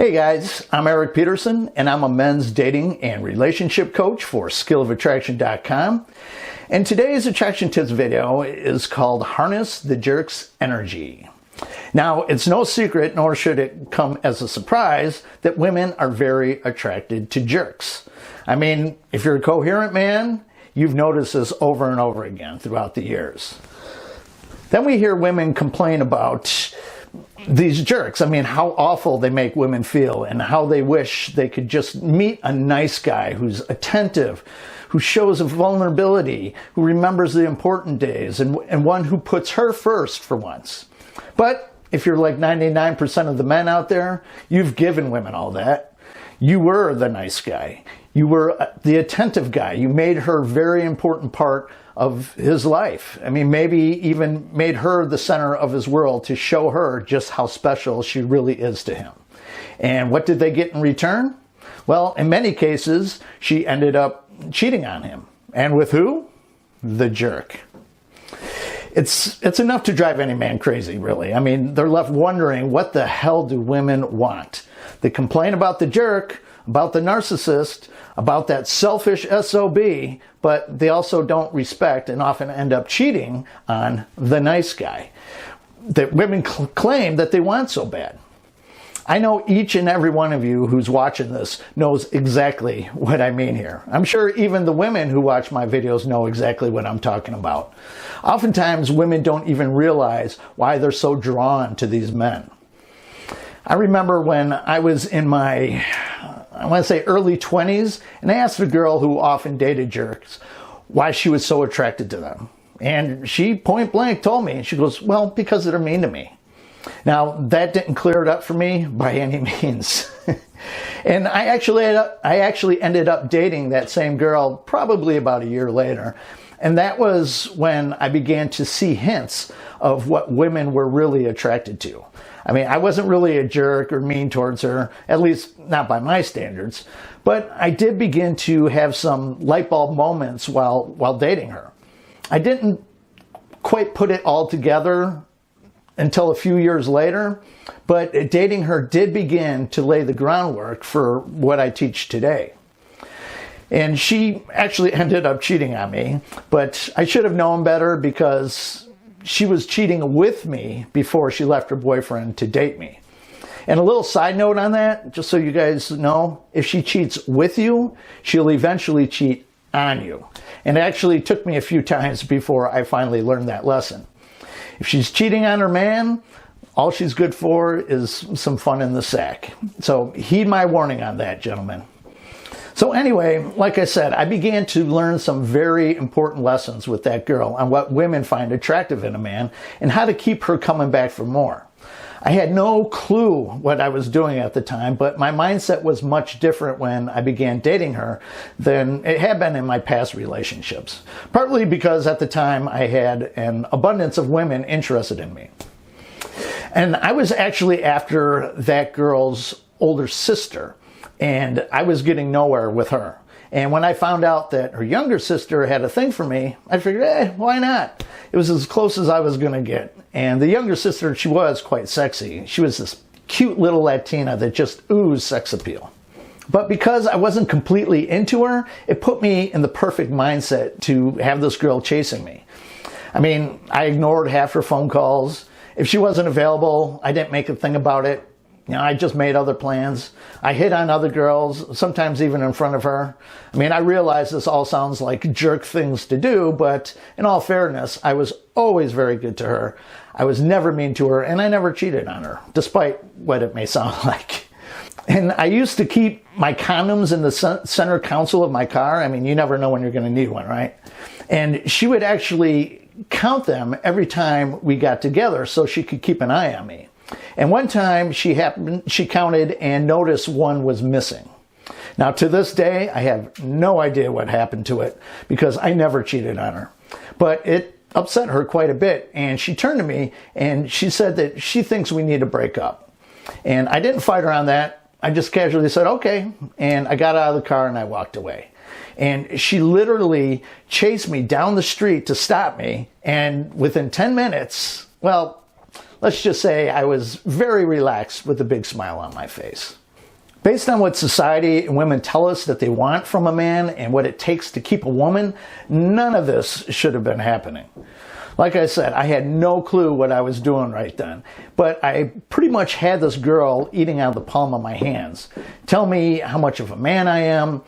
Hey guys, I'm Erik Peterson and I'm a men's dating and relationship coach for skillofattraction.com. And today's attraction tips video is called Harness the Jerk's Energy. Now, it's no secret, nor should it come as a surprise, that women are very attracted to jerks. I mean, if you're a coherent man, you've noticed this over and over again throughout the years. Then we hear women complain about these jerks. I mean, how awful they make women feel and how they wish they could just meet a nice guy who's attentive, who shows vulnerability, who remembers the important days, and one who puts her first for once. But if you're like 99% of the men out there, you've given women all that. You were the nice guy. You were the attentive guy. You made her a very important part of his life. I mean, maybe even made her the center of his world to show her just how special she really is to him. And what did they get in return? Well, in many cases, she ended up cheating on him. And with who? The jerk. It's enough to drive any man crazy, really. I mean, they're left wondering, what the hell do women want? They complain about the jerk, about the narcissist, about that selfish SOB, but they also don't respect and often end up cheating on the nice guy that women claim that they want so bad. I know each and every one of you who's watching this knows exactly what I mean here. I'm sure even the women who watch my videos know exactly what I'm talking about. Oftentimes, women don't even realize why they're so drawn to these men. I remember when I was in my, I want to say early 20s, and I asked a girl who often dated jerks why she was so attracted to them. And she point blank told me, she goes, well, because they're mean to me. Now, that didn't clear it up for me by any means. And I actually ended up dating that same girl probably about a year later. And that was when I began to see hints of what women were really attracted to. I mean, I wasn't really a jerk or mean towards her, at least not by my standards, but I did begin to have some light bulb moments while dating her. I didn't quite put it all together until a few years later, but dating her did begin to lay the groundwork for what I teach today. And she actually ended up cheating on me, but I should have known better because she was cheating with me before she left her boyfriend to date me. And a little side note on that, just so you guys know, if she cheats with you, she'll eventually cheat on you. And it actually took me a few times before I finally learned that lesson. If she's cheating on her man, all she's good for is some fun in the sack. So heed my warning on that, gentlemen. So anyway, like I said, I began to learn some very important lessons with that girl on what women find attractive in a man and how to keep her coming back for more. I had no clue what I was doing at the time, but my mindset was much different when I began dating her than it had been in my past relationships. Partly because at the time I had an abundance of women interested in me. And I was actually after that girl's older sister, and I was getting nowhere with her. And when I found out that her younger sister had a thing for me, I figured, why not? It was as close as I was going to get. And the younger sister, she was quite sexy. She was this cute little Latina that just oozed sex appeal. But because I wasn't completely into her, it put me in the perfect mindset to have this girl chasing me. I mean, I ignored half her phone calls. If she wasn't available, I didn't make a thing about it. You know, I just made other plans. I hit on other girls, sometimes even in front of her. I mean, I realize this all sounds like jerk things to do, but in all fairness, I was always very good to her. I was never mean to her, and I never cheated on her, despite what it may sound like. And I used to keep my condoms in the center console of my car. I mean, you never know when you're going to need one, right? And she would actually count them every time we got together so she could keep an eye on me. And one time she counted and noticed one was missing. Now to this day, I have no idea what happened to it because I never cheated on her. But it upset her quite a bit, and she turned to me and she said that she thinks we need to break up. And I didn't fight her on that. I just casually said, okay. And I got out of the car and I walked away. And she literally chased me down the street to stop me. And within 10 minutes, well, let's just say I was very relaxed with a big smile on my face. Based on what society and women tell us that they want from a man and what it takes to keep a woman, none of this should have been happening. Like I said, I had no clue what I was doing right then, but I pretty much had this girl eating out of the palm of my hands, telling me how much of a man I am,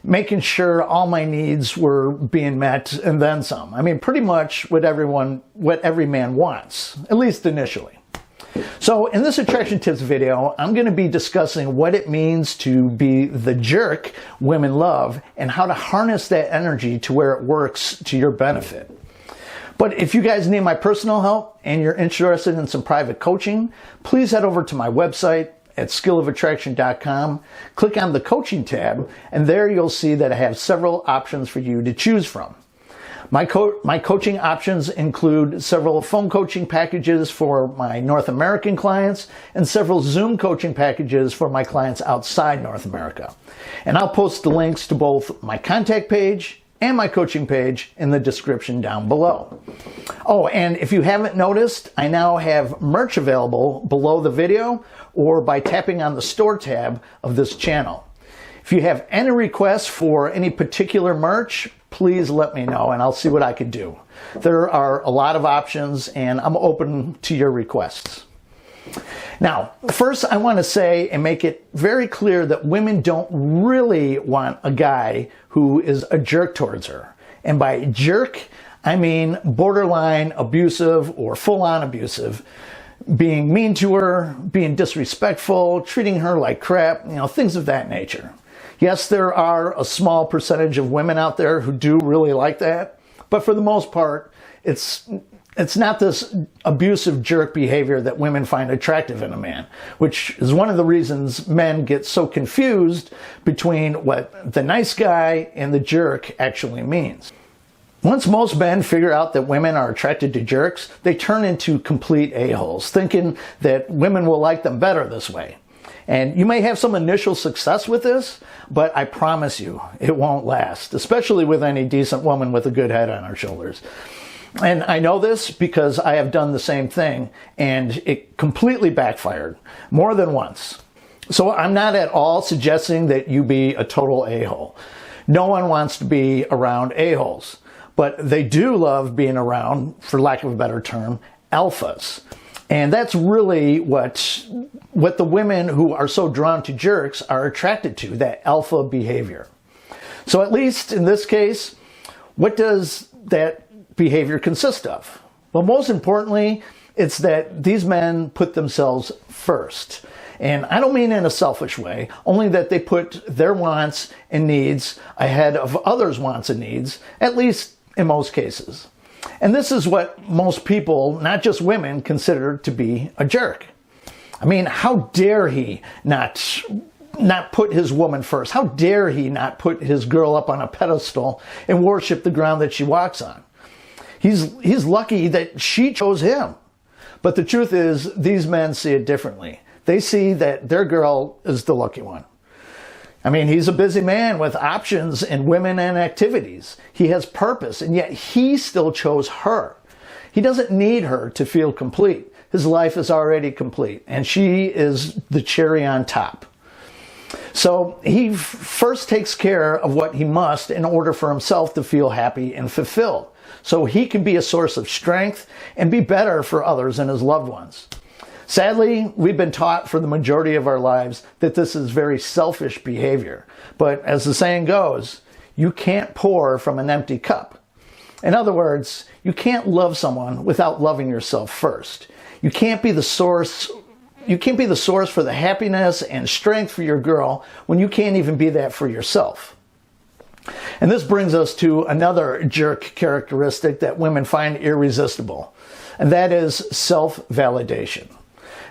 making sure all my needs were being met and then some. I mean, pretty much what every man wants, at least initially. So in this attraction tips video, I'm going to be discussing what it means to be the jerk women love and how to harness that energy to where it works to your benefit. But if you guys need my personal help and you're interested in some private coaching, please head over to my website at skillofattraction.com, click on the coaching tab, and there you'll see that I have several options for you to choose from. My coaching options include several phone coaching packages for my North American clients and several Zoom coaching packages for my clients outside North America. And I'll post the links to both my contact page and my coaching page in the description down below. Oh, and if you haven't noticed, I now have merch available below the video or by tapping on the store tab of this channel. If you have any requests for any particular merch, please let me know and I'll see what I can do. There are a lot of options and I'm open to your requests. Now, first I want to say and make it very clear that women don't really want a guy who is a jerk towards her. And by jerk, I mean borderline abusive or full-on abusive, being mean to her, being disrespectful, treating her like crap, things of that nature. Yes, there are a small percentage of women out there who do really like that, but for the most part, it's not this abusive jerk behavior that women find attractive in a man, which is one of the reasons men get so confused between what the nice guy and the jerk actually means. Once most men figure out that women are attracted to jerks, they turn into complete a-holes, thinking that women will like them better this way. And you may have some initial success with this, but I promise you it won't last, especially with any decent woman with a good head on her shoulders. And I know this because I have done the same thing and it completely backfired more than once. So I'm not at all suggesting that you be a total a-hole. No one wants to be around a-holes, but they do love being around, for lack of a better term, alphas. And that's really what the women who are so drawn to jerks are attracted to, that alpha behavior. So at least in this case, what does that behavior consist of? Well, most importantly, it's that these men put themselves first. And I don't mean in a selfish way, only that they put their wants and needs ahead of others' wants and needs, at least in most cases. And this is what most people, not just women, consider to be a jerk. I mean, how dare he not put his woman first? How dare he not put his girl up on a pedestal and worship the ground that she walks on? He's lucky that she chose him. But the truth is, these men see it differently. They see that their girl is the lucky one. I mean, he's a busy man with options and women and activities. He has purpose, and yet he still chose her. He doesn't need her to feel complete. His life is already complete, and she is the cherry on top. So he first takes care of what he must in order for himself to feel happy and fulfilled, so he can be a source of strength and be better for others and his loved ones. Sadly, we've been taught for the majority of our lives that this is very selfish behavior. But as the saying goes, you can't pour from an empty cup. In other words, you can't love someone without loving yourself first. You can't be the source for the happiness and strength for your girl when you can't even be that for yourself. And this brings us to another jerk characteristic that women find irresistible, and that is self-validation.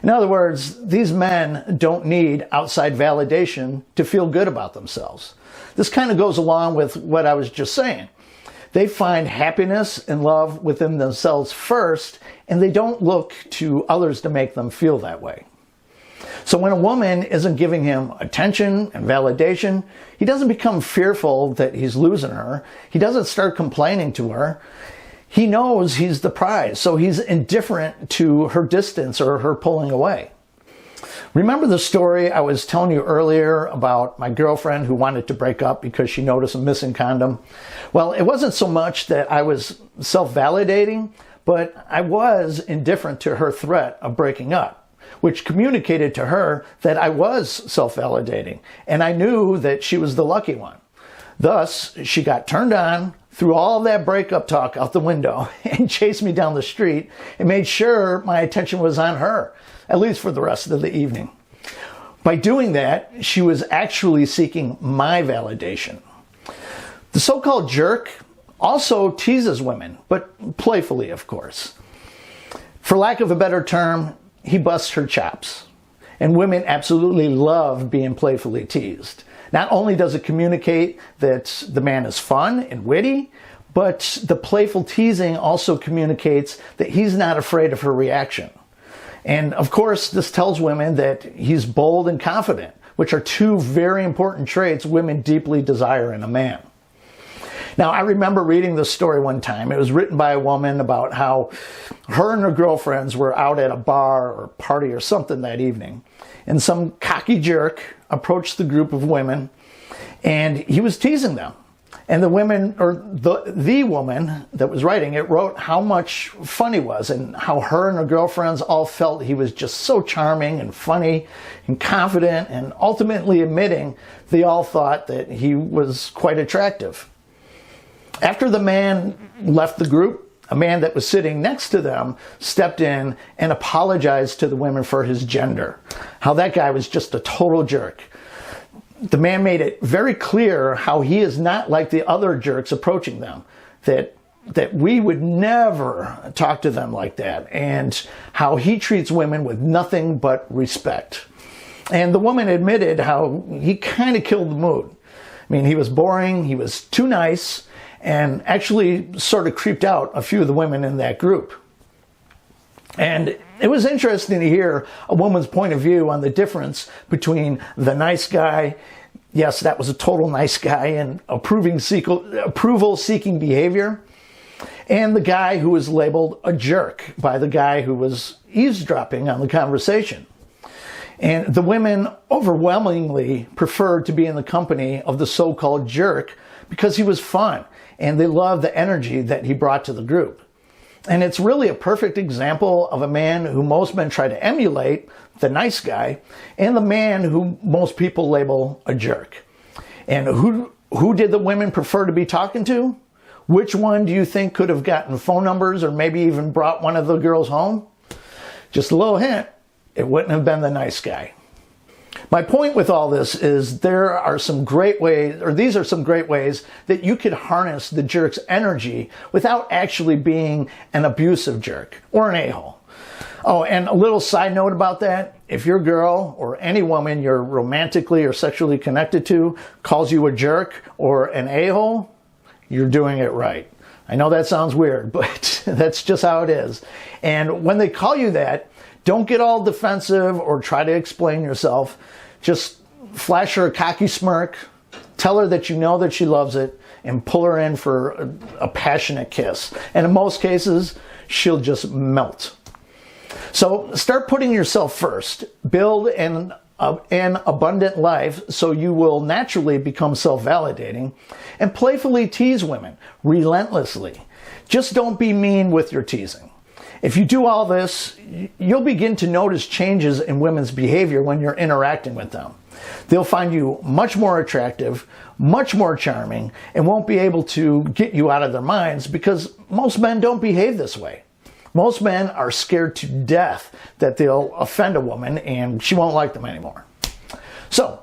In other words, these men don't need outside validation to feel good about themselves. This kind of goes along with what I was just saying. They find happiness and love within themselves first, and they don't look to others to make them feel that way. So when a woman isn't giving him attention and validation, he doesn't become fearful that he's losing her. He doesn't start complaining to her. He knows he's the prize, so he's indifferent to her distance or her pulling away. Remember the story I was telling you earlier about my girlfriend who wanted to break up because she noticed a missing condom? Well, it wasn't so much that I was self-validating, but I was indifferent to her threat of breaking up, which communicated to her that I was self-validating, and I knew that she was the lucky one. Thus, she got turned on, threw all of that breakup talk out the window, and chased me down the street and made sure my attention was on her, at least for the rest of the evening. By doing that, she was actually seeking my validation. The so-called jerk also teases women, but playfully, of course. For lack of a better term, he busts her chops. And women absolutely love being playfully teased. Not only does it communicate that the man is fun and witty, but the playful teasing also communicates that he's not afraid of her reaction. And of course, this tells women that he's bold and confident, which are two very important traits women deeply desire in a man. Now, I remember reading this story one time. It was written by a woman about how her and her girlfriends were out at a bar or party or something that evening. And some cocky jerk approached the group of women and he was teasing them. And the women, or the woman that was writing it, wrote how much fun he was and how her and her girlfriends all felt he was just so charming and funny and confident, and ultimately admitting they all thought that he was quite attractive. After the man left the group, a man that was sitting next to them stepped in and apologized to the women for his gender, how that guy was just a total jerk. The man made it very clear how he is not like the other jerks approaching them, that we would never talk to them like that, and how he treats women with nothing but respect. And the woman admitted how he kind of killed the mood. I mean, he was boring, he was too nice, and actually sort of creeped out a few of the women in that group. And it was interesting to hear a woman's point of view on the difference between the nice guy, yes, that was a total nice guy, and approval-seeking behavior, and the guy who was labeled a jerk by the guy who was eavesdropping on the conversation. And the women overwhelmingly preferred to be in the company of the so-called jerk because he was fun, and they loved the energy that he brought to the group. And it's really a perfect example of a man who most men try to emulate, the nice guy, and the man who most people label a jerk. And who did the women prefer to be talking to? Which one do you think could have gotten phone numbers or maybe even brought one of the girls home? Just a little hint, it wouldn't have been the nice guy. My point with all this is there are some great ways, or these are some great ways that you could harness the jerk's energy without actually being an abusive jerk or an a-hole. Oh, and a little side note about that, if your girl or any woman you're romantically or sexually connected to calls you a jerk or an a-hole, you're doing it right. I know that sounds weird, but that's just how it is. And when they call you that, don't get all defensive or try to explain yourself. Just flash her a cocky smirk, tell her that you know that she loves it, and pull her in for a passionate kiss. And in most cases, she'll just melt. So start putting yourself first. Build an abundant life so you will naturally become self-validating, and playfully tease women relentlessly. Just don't be mean with your teasing. If you do all this, you'll begin to notice changes in women's behavior when you're interacting with them. They'll find you much more attractive, much more charming, and won't be able to get you out of their minds because most men don't behave this way. Most men are scared to death that they'll offend a woman and she won't like them anymore. So,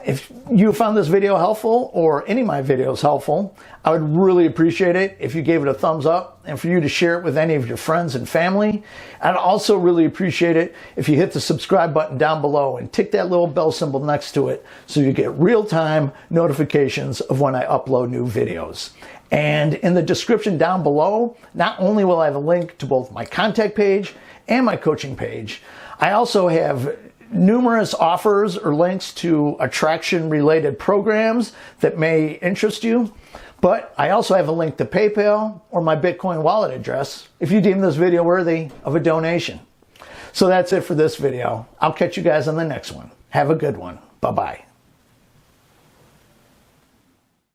if you found this video helpful or any of my videos helpful, I would really appreciate it if you gave it a thumbs up and for you to share it with any of your friends and family. I'd also really appreciate it if you hit the subscribe button down below and tick that little bell symbol next to it so you get real-time notifications of when I upload new videos. And in the description down below, not only will I have a link to both my contact page and my coaching page, I also have numerous offers or links to attraction-related programs that may interest you. But I also have a link to PayPal or my Bitcoin wallet address if you deem this video worthy of a donation. So that's it for this video. I'll catch you guys on the next one. Have a good one. Bye-bye.